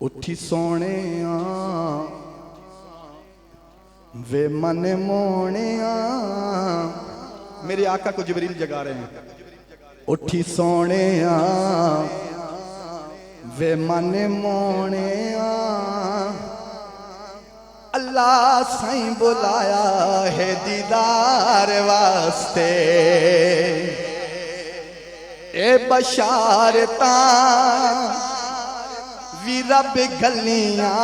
اٹھی سونے وے من مونے میرے آقا کو جبریل جگا رہے ہیں. اٹھی سونے وے من مونے اللہ سائیں بلایا ہے دیدار واسطے اے بشارتاں وی رب گلیاں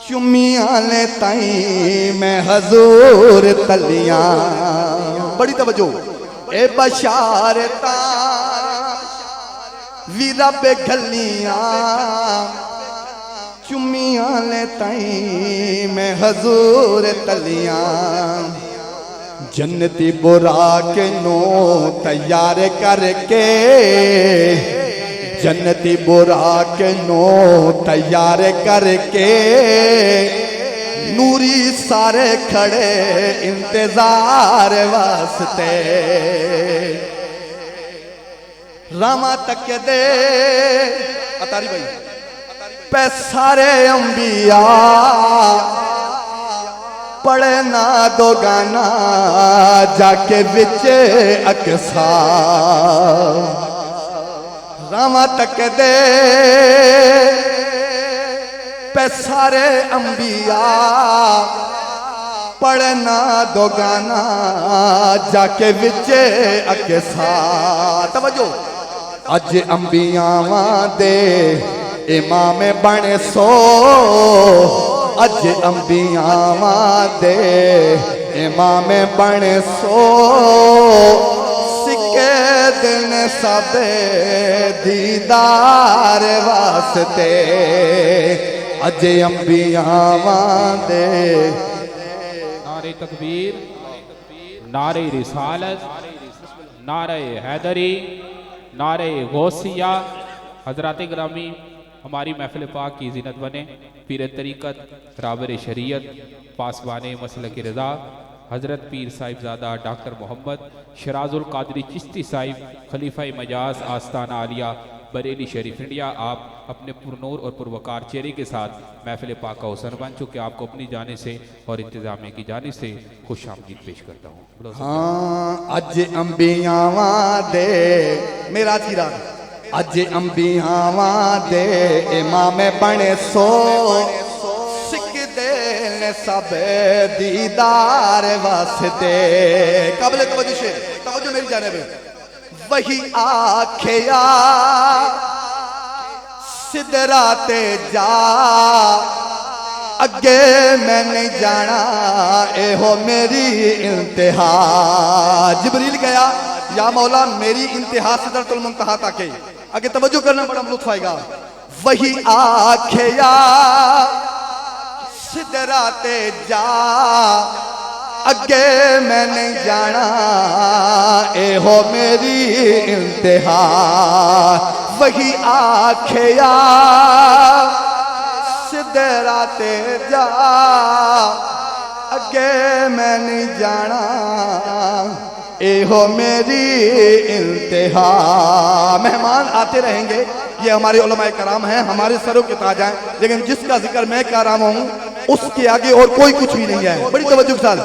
چمیاں لے تائیں میں حضور تلیاں. بڑی توجہ. اے بشارتاں وی رب گلیاں چمیاں لے تائیں میں حضور تلیاں. جنتی براق نو تیار کر کے جنتی براق نو تیار کر کے نوری سارے کھڑے انتظار واسطے راما تک دے اتاری بھائی پہ سارے انبیاء پڑھنا دو گانا جا کے بچ اقصا راما تک دے پہ سارے انبیاء پڑھنا دو گانا جا کے بچ اقصا. توجہ. اج انبیاء دے امام بنے سو اج انبیاء دے امام بنے سو سکے دن سب دیدار واسطے اج انبیاء دے. نعرہ تکبیر، نعرہ رسالت، نعرہ حیدری، نعرہ غوثیہ. حضرات گرامی ہماری محفل پاک کی زینت بنے پیر طریقت راور شریعت پاسبان مسلک رضا حضرت پیر صاحبزادہ ڈاکٹر محمد شراز القادری چشتی صاحب خلیفہ مجاز آستانہ عالیہ بریلی شریف انڈیا. آپ اپنے پرنور اور پروکار چہرے کے ساتھ محفل پاک کا حسن بن چکے. آپ کو اپنی جانب سے اور انتظامیہ کی جانب سے خوش آمدید پیش کرتا ہوں. ہاں اج انبیاء دے میرا تیرا اج انبیاء دے امام بنے سو سکھ دے سب دیدار واسطے. قابل توجہ سے توجہ میری جانب وہی آکھیا سدرات جا اگے میں نہیں جانا اے ہو میری انتہا. جبریل گیا یا مولا میری انتہا سدرۃ المنتہا تک ہے. آگے توجہ کرنا بڑا لطف آئے گا. وہی آکھیا سدرات جا اگے میں نہیں جانا اے ہو میری انتہا. وہی آکھیا سدرات جا اگے میں نہیں جانا اے ہو میری انتہا. مہمان آتے رہیں گے یہ ہمارے علماء کرام ہیں ہمارے سروں کے تاج ہیں لیکن جس کا ذکر میں کر رہا ہوں اس کے آگے اور کوئی کچھ بھی نہیں ہے. بڑی توجہ کے ساتھ.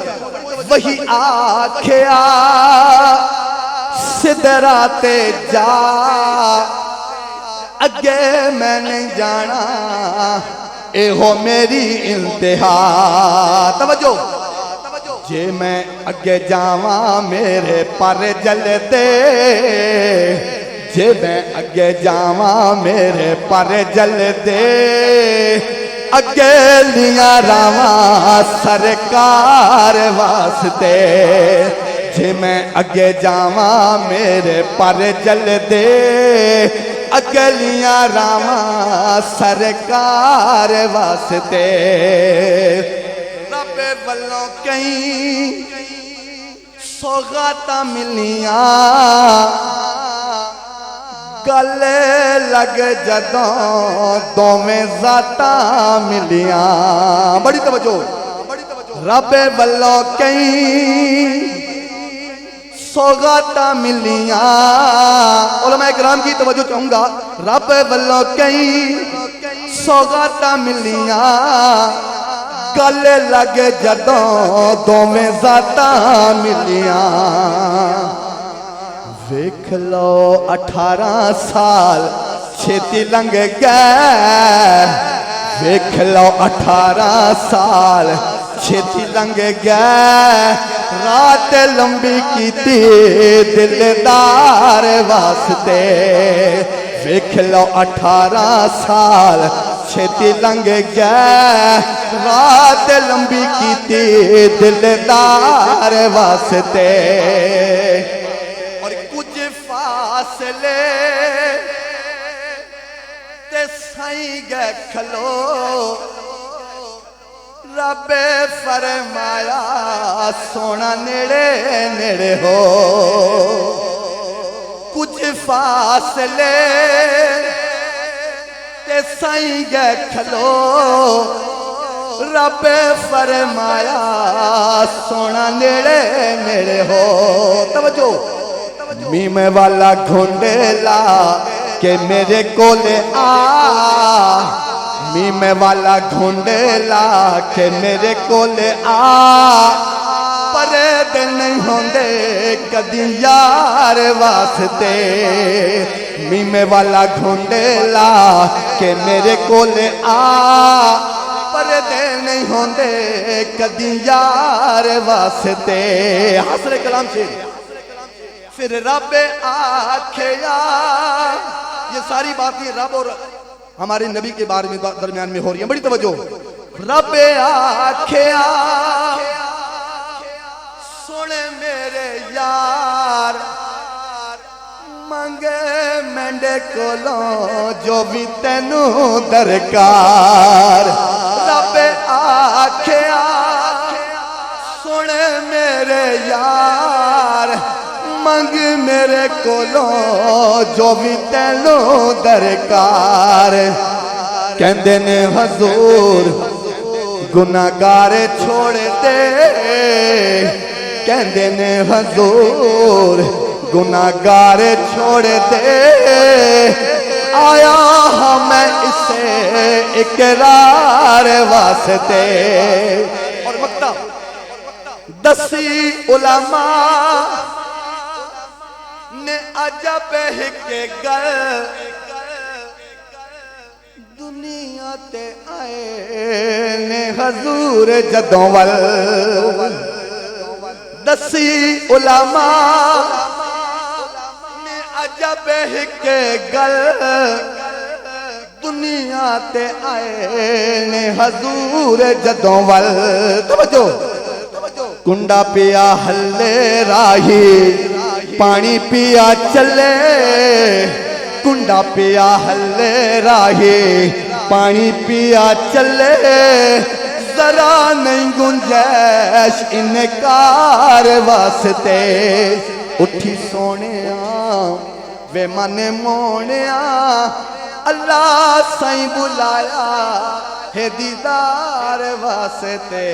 وہی آکھیا سدرات جا اگے میں نہیں جانا اے ہو میری انتہا. توجہ. جے میں اگے جاواں میرے پر جل دے جے میں اگے جاواں میرے پر جل دے اگے لیاں راواں سرکار واسطے. جے میں اگے جاواں میرے پر جل دے اگے لیاں راواں سرکار واسطے. رب والوں کہیں سوغاتاں ملیاں گلے لگ جدوں دوویں ذاتاں ملیاں. بڑی توجہ. رب والوں کہیں سوغاتا ملیاں علماء کرام کی توجہ چاہوں گا رب والوں کئی سوغاتا ملیاں گلے لگے جدوں دوویں ذاتاں ملیاں ویکھ لو 18 سال چھتی لنگ گئے ویکھ لو 18 سال چھتی لنگ گئے رات لمبی کیتی دلدار واسطے ویکھ لو 18 سال چھتی لنگ گئے رات لمبی کیتی دلدار واسطے اور کچھ فاصلے تے سائیں گئے کھلو رب فرمایا سونا نیڑے نیڑے ہو کچھ فاصلے تے سائیں گئے کھلو رب فرمایا سونا نیڑے نیڑے ہو توجہ میم والا گھونڈے لا کہ میرے کولے آ میم والا گھونڈے لا کہ میرے کولے آ پرے دل نہیں ہوندے کدی یار واسطے میم والا گھونڈے لا کہ میرے کولے آ پرے دل نہیں ہوندے کدی یار واسطے حسر کلام سے پھر رب آکھیا یہ ساری باتیں رب اور ہمارے نبی کے بارے میں درمیان میں ہو رہی ہیں بڑی توجہ رب آکھیا سنے میرے یار منگے مینڈے کولوں جو بھی تینوں درکار رب آکھیا سنے میرے یار منگ میرے کولوں جو بھی تینوں درکار کہندے نے حضور گناہگار چھوڑ دے کہندے نے حضور گناہگار چھوڑ دے آیا ہمیں اسے اقرار واسطے اور مکتب دسی علماء نے عجب کے گل دنیا تے آئے نے حضور جدوں ول دسی علماء نے عجب کے گل دنیا تے آئے نے حضور جدوں ول توجہ کنڈا پیا ہلے راہی پانی پیا چلے کنڈا پیا ہلے راہی پانی پیا چلے ذرا نہیں گنجائش انکار واسطے اٹھی سونیاں وے من مونیاں اللہ سائیں بلایا ہے دیدار واسطے